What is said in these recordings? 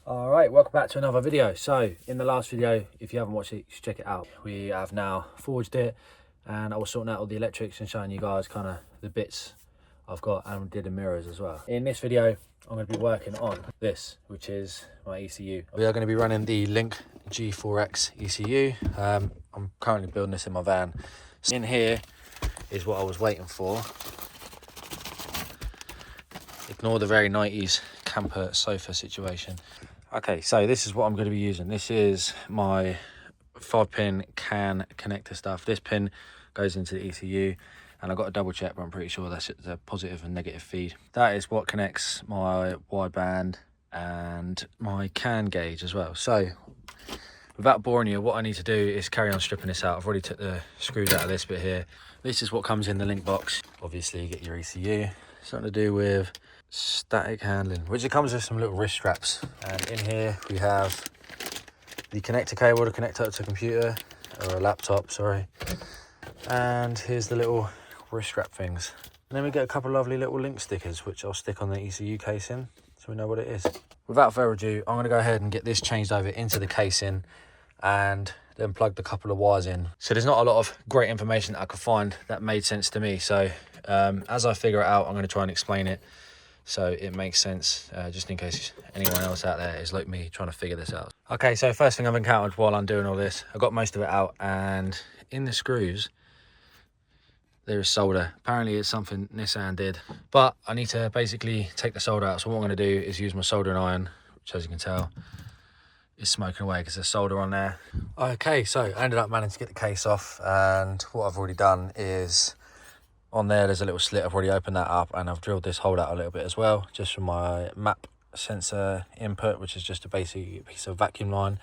All right, welcome back to another video. So in the last video, if you haven't watched it, you should check it out. We have now forged it, and I was sorting out all the electrics and showing you guys kind of the bits I've got, and did the mirrors as well. In this video, I'm going to be working on this, which is my ECU. We are going to be running the Link G4X ECU. I'm currently building this in my van. In here is what I was waiting for. Ignore the very 90s camper sofa situation. Okay, so this is what I'm going to be using. This is my 5-pin CAN connector stuff. This pin goes into the ECU, and I've got to double check, but I'm pretty sure that's the positive and negative feed. That is what connects my wideband and my CAN gauge as well. So without boring you, what I need to do is carry on stripping this out. I've already took the screws out of this bit here. This is what comes in the link box. Obviously you get your ECU. Something to do with static handling, which it comes with some little wrist straps. And in here we have the connector cable to connect up to a computer or a laptop, sorry. And here's the little wrist strap things. And then we get a couple of lovely little link stickers, which I'll stick on the ECU casing so we know what it is. Without further ado, I'm going to go ahead and get this changed over into the casing and then plug the couple of wires in. So there's not a lot of great information that I could find that made sense to me. So as I figure it out, I'm going to try and explain it so it makes sense, just in case anyone else out there is like me trying to figure this out. Okay, so first thing I've encountered while I'm doing all this, I got most of it out, and in the screws there is solder. Apparently it's something Nissan did, but I need to basically take the solder out. So what I'm going to do is use my soldering iron, which as you can tell is smoking away because there's solder on there. Okay, so I ended up managing to get the case off, and what I've already done is on there's a little slit. I've already opened that up, and I've drilled this hole out a little bit as well, just from my map sensor input, which is just a basic piece of vacuum line,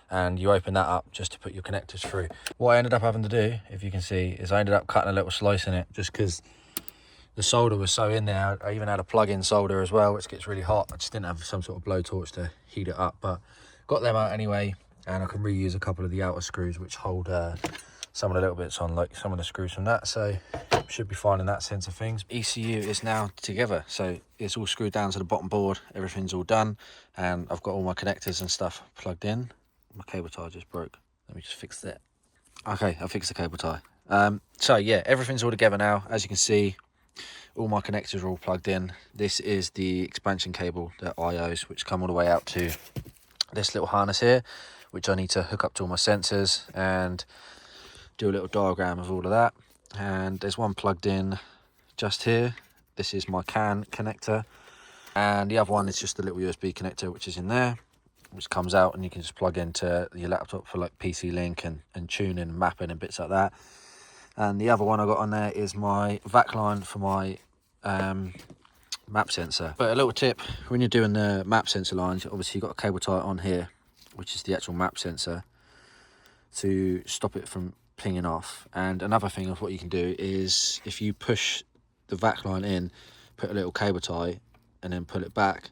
and you open that up just to put your connectors through. What I ended up having to do, if you can see, is I ended up cutting a little slice in it just because the solder was so in there. I even had a plug-in solder as well, which gets really hot. I just didn't have some sort of blowtorch to heat it up, but got them out anyway, and I can reuse a couple of the outer screws which hold some of the little bits on, like some of the screws from that, so should be fine in that sense of things. ECU is now together, so it's all screwed down to the bottom board, everything's all done, and I've got all my connectors and stuff plugged in. My cable tie just broke, let me just fix that. Okay, I fixed the cable tie. So yeah, everything's all together now. As you can see, all my connectors are all plugged in. This is the expansion cable, the IOs, which come all the way out to this little harness here, which I need to hook up to all my sensors and do a little diagram of all of that. And there's one plugged in just here. This is my CAN connector, and the other one is just a little USB connector which is in there, which comes out and you can just plug into your laptop for like PC link and tuning and mapping and bits like that. And the other one I got on there is my VAC line for my map sensor. But a little tip, when you're doing the map sensor lines, obviously you've got a cable tie on here, which is the actual map sensor, to stop it from pinging off. And another thing of what you can do is, if you push the VAC line in, put a little cable tie and then pull it back,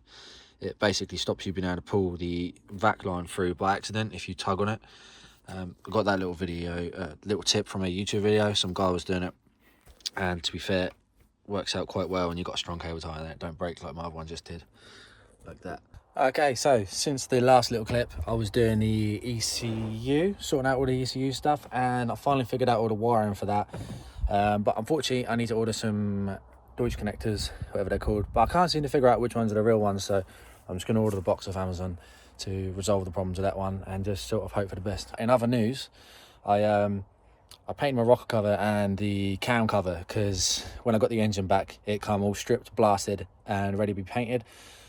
it basically stops you being able to pull the VAC line through by accident if you tug on it. I got that little video, little tip from a YouTube video. Some guy was doing it, and to be fair, it works out quite well when you've got a strong cable tie in it. Don't break like my other one just did, like that. Okay, so since the last little clip, I was doing the ECU, sorting out all the ECU stuff, and I finally figured out all the wiring for that. But unfortunately, I need to order some Deutsch connectors, whatever they're called. But I can't seem to figure out which ones are the real ones, so I'm just going to order the box off Amazon to resolve the problems with that one and just sort of hope for the best. In other news, I painted my rocker cover and the cam cover, because when I got the engine back, it come all stripped, blasted, and ready to be painted.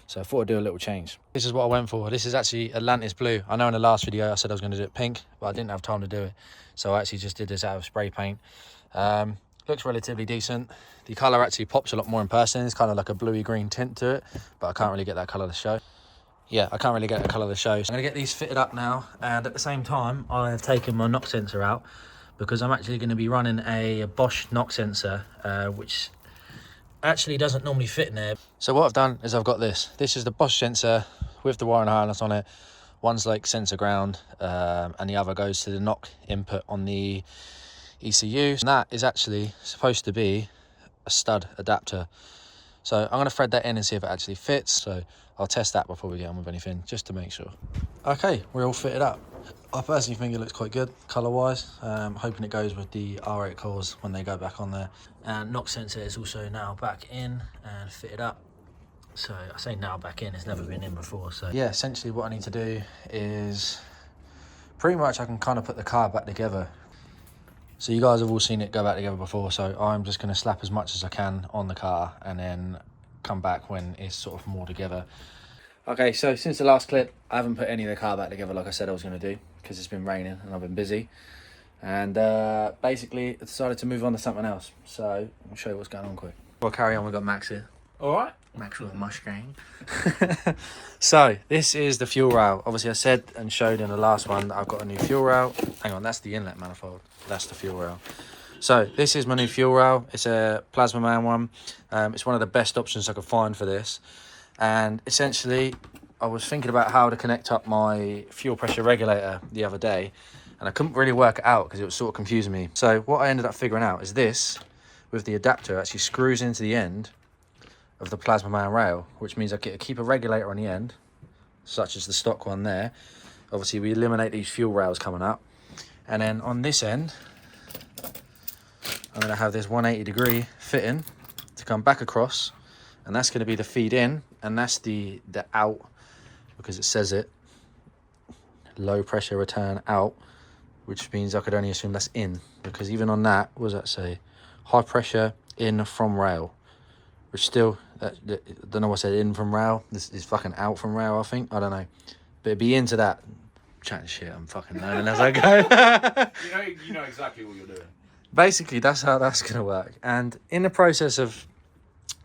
So I thought I'd do a little change. This is what I went for. This is actually Atlantis blue. I know in the last video I said I was going to do it pink, but I didn't have time to do it. So I actually just did this out of spray paint. Looks relatively decent. The colour actually pops a lot more in person. It's kind of like a bluey green tint to it, but I can't really get that colour to show. Yeah, I can't really get the colour to show. So I'm going to get these fitted up now, and at the same time I have taken my knock sensor out, because I'm actually going to be running a Bosch knock sensor, which actually doesn't normally fit in there. So what I've done is I've got this. This is the Bosch sensor with the wiring harness on it. One's like sensor ground, and the other goes to the knock input on the ECU. And that is actually supposed to be a stud adapter. So I'm going to thread that in and see if it actually fits. So I'll test that before we get on with anything, just to make sure. Okay, we're all fitted up. I personally think it looks quite good colour-wise. Hoping it goes with the R8 cores when they go back on there. And knock sensor is also now back in and fitted up. So I say now back in, it's never been in before. So yeah, essentially what I need to do is pretty much I can kind of put the car back together. So you guys have all seen it go back together before, so I'm just going to slap as much as I can on the car and then come back when it's sort of more together. Okay, so since the last clip, I haven't put any of the car back together like I said I was going to do, because it's been raining and I've been busy. And basically, I decided to move on to something else. So I'll show you what's going on quick. We'll carry on, we've got Max here. All right. Max with a Mustang. So this is the fuel rail. Obviously I said and showed in the last one that I've got a new fuel rail. Hang on, that's the inlet manifold. That's the fuel rail. So this is my new fuel rail. It's a Plasma Man one. It's one of the best options I could find for this. And essentially I was thinking about how to connect up my fuel pressure regulator the other day, and I couldn't really work it out because it was sort of confusing me. So what I ended up figuring out is this, with the adapter, actually screws into the end of the Plasma Man rail, which means I get to keep a regulator on the end, such as the stock one there. Obviously we eliminate these fuel rails coming up, and then on this end I'm going to have this 180-degree fitting to come back across, and that's going to be the feed in, and that's the out, because it says it, low pressure return out, which means I could only assume that's in, because even on that, what does that say? High pressure in from rail, which still, I don't know what I said, in from rail. This is fucking out from rail, I think. I don't know. But it'd be into that. Chatting shit, I'm fucking learning as I go. you know exactly what you're doing. Basically, that's how that's going to work. And in the process of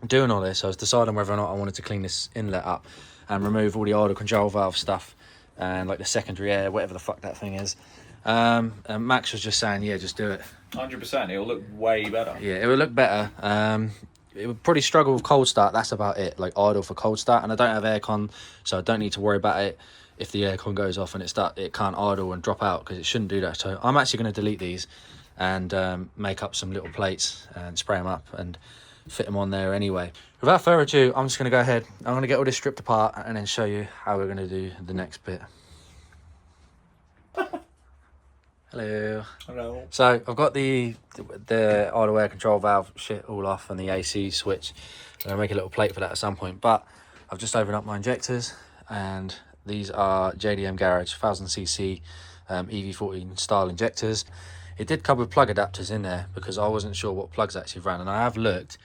doing all this, I was deciding whether or not I wanted to clean this inlet up and remove all the idle control valve stuff and like the secondary air, whatever the fuck that thing is. And Max was just saying, yeah, just do it. 100%. It'll look way better. Yeah, it would look better. It would probably struggle with cold start. That's about it. Like idle for cold start, and I don't have aircon, so I don't need to worry about it. If the aircon goes off and it can't idle and drop out, because it shouldn't do that. So I'm actually going to delete these and make up some little plates and spray them up and fit them on there anyway. Without further ado, I'm just going to go ahead. I'm going to get all this stripped apart and then show you how we're going to do the next bit. Hello. Hello. So I've got the idle air control valve shit all off and the AC switch. I'm going to make a little plate for that at some point. But I've just opened up my injectors, and these are JDM Garage 1000cc EV14 style injectors. It did come with plug adapters in there because I wasn't sure what plugs actually ran, and I have looked,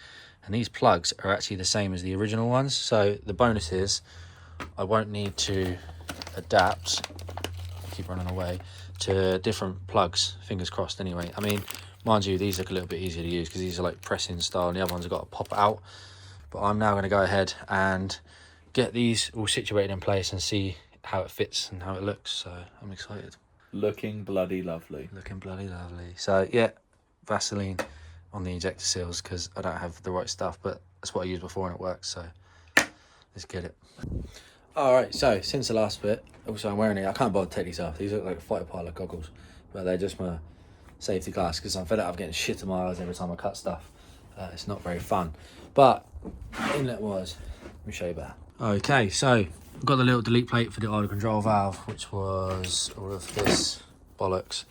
and these plugs are actually the same as the original ones. So the bonus is I won't need to adapt, keep running away, to different plugs, fingers crossed anyway. I mean, mind you, these look a little bit easier to use because these are like press-in style and the other ones have got to pop out. But I'm now going to go ahead and get these all situated in place and see how it fits and how it looks. So I'm excited. Looking bloody lovely. Looking bloody lovely. So yeah, Vaseline on the injector seals because I don't have the right stuff, but that's what I used before and it works. So let's get it. All right, so since the last bit, also I'm wearing it. I can't bother to take these off. These look like fighter pilot goggles, but they're just my safety glass because I'm fed up of getting shit in my eyes every time I cut stuff. It's not very fun. But inlet wise, let me show you that. Okay, so I've got the little delete plate for the idle control valve, which was all of this bollocks.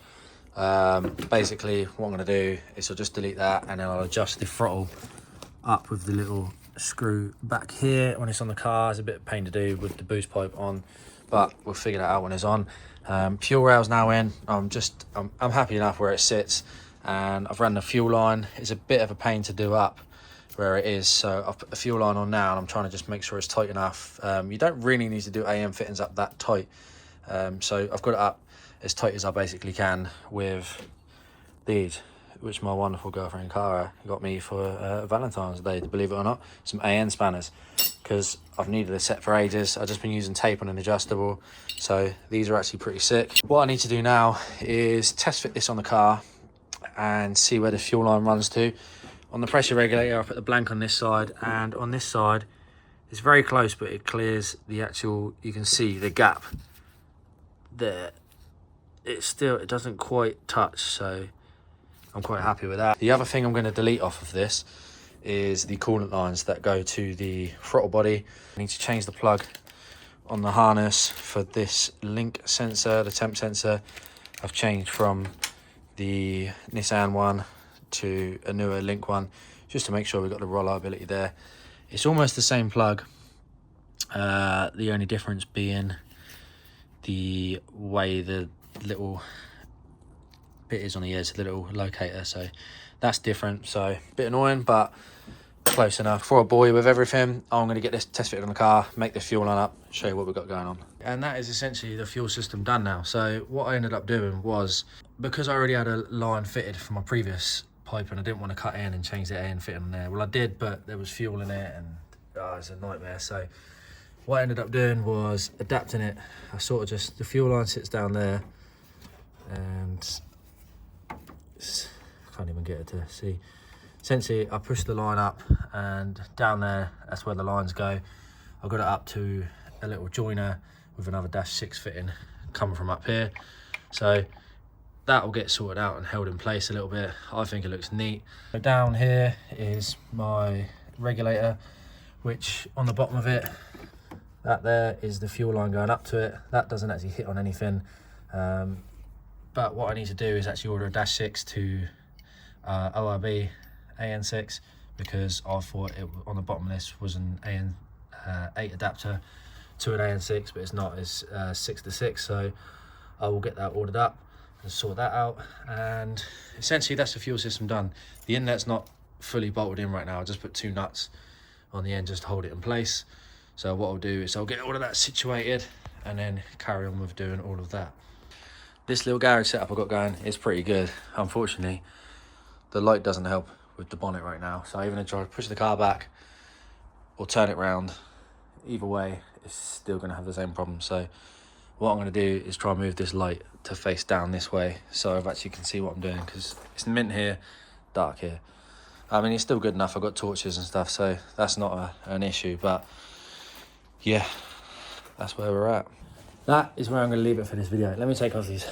Basically, what I'm going to do is I'll just delete that, and then I'll adjust the throttle up with the little screw back here when it's on the car. It's a bit of a pain to do with the boost pipe on, but we'll figure that out when it's on. Fuel rail's now in. I'm happy enough where it sits, and I've run the fuel line. It's a bit of a pain to do up where it is, so I've put the fuel line on now, and I'm trying to just make sure it's tight enough. You don't really need to do AM fittings up that tight, so I've got it up as tight as I basically can with these, which my wonderful girlfriend Cara got me for Valentine's Day, believe it or not. Some AN spanners, because I've needed a set for ages. I've just been using tape on an adjustable, so these are actually pretty sick. What I need to do now is test fit this on the car and see where the fuel line runs to. On the pressure regulator, I put the blank on this side, and on this side it's very close, but it clears the actual, you can see the gap there. It doesn't quite touch, so I'm quite happy with that. The other thing I'm going to delete off of this is the coolant lines that go to the throttle body. I need to change the plug on the harness for this link sensor, the temp sensor. I've changed from the Nissan one to a newer link one, just to make sure we've got the reliability there. It's almost the same plug, the only difference being the way the little bit is on the edge, the little locator, so that's different. So a bit annoying, but close enough. Before I bore you with everything, I'm going to get this test fitted on the car, make the fuel line up, show you what we've got going on. And that is essentially the fuel system done now. So what I ended up doing was, because I already had a line fitted for my previous pipe and I didn't want to cut in and change the A and fit on there. Well, I did, but there was fuel in it and it's a nightmare. So what I ended up doing was adapting it. I sort of just, the fuel line sits down there and I can't even get it to see. Essentially, I push the line up and down there, that's where the lines go. I've got it up to a little joiner with another -6 fitting coming from up here. So that will get sorted out and held in place a little bit. I think it looks neat. So down here is my regulator, which on the bottom of it, that there is the fuel line going up to it. That doesn't actually hit on anything. But what I need to do is actually order a -6 to ORB AN6, because I thought it on the bottom of this was an AN8 adapter to an AN6, but it's not. It's 6 to 6, so I will get that ordered up and sort that out. And essentially that's the fuel system done. The inlet's not fully bolted in right now. I just put 2 nuts on the end just to hold it in place. So what I'll do is I'll get all of that situated and then carry on with doing all of that. This little garage setup I've got going is pretty good. Unfortunately, the light doesn't help with the bonnet right now, so I'm even try to push the car back or turn it round. Either way, it's still going to have the same problem. So what I'm going to do is try and move this light to face down this way, so I actually can see what I'm doing, because it's mint here, dark here. I mean, it's still good enough. I've got torches and stuff, so that's not an issue. But yeah, that's where we're at. That is where I'm going to leave it for this video. Let me take off these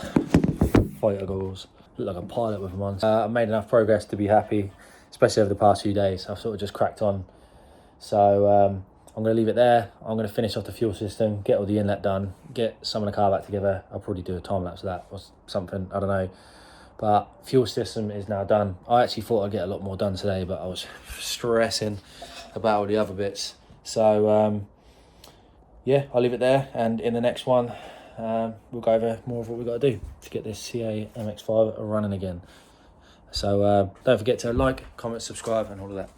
fighter goggles. Look like a pilot with them on. I've made enough progress to be happy, especially over the past few days. I've sort of just cracked on. So I'm going to leave it there. I'm going to finish off the fuel system, get all the inlet done, get some of the car back together. I'll probably do a time lapse of that or something, I don't know. But fuel system is now done. I actually thought I'd get a lot more done today, but I was stressing about all the other bits. So yeah, I'll leave it there, and in the next one we'll go over more of what we've got to do to get this CA MX-5 running again. So don't forget to like, comment, subscribe and all of that.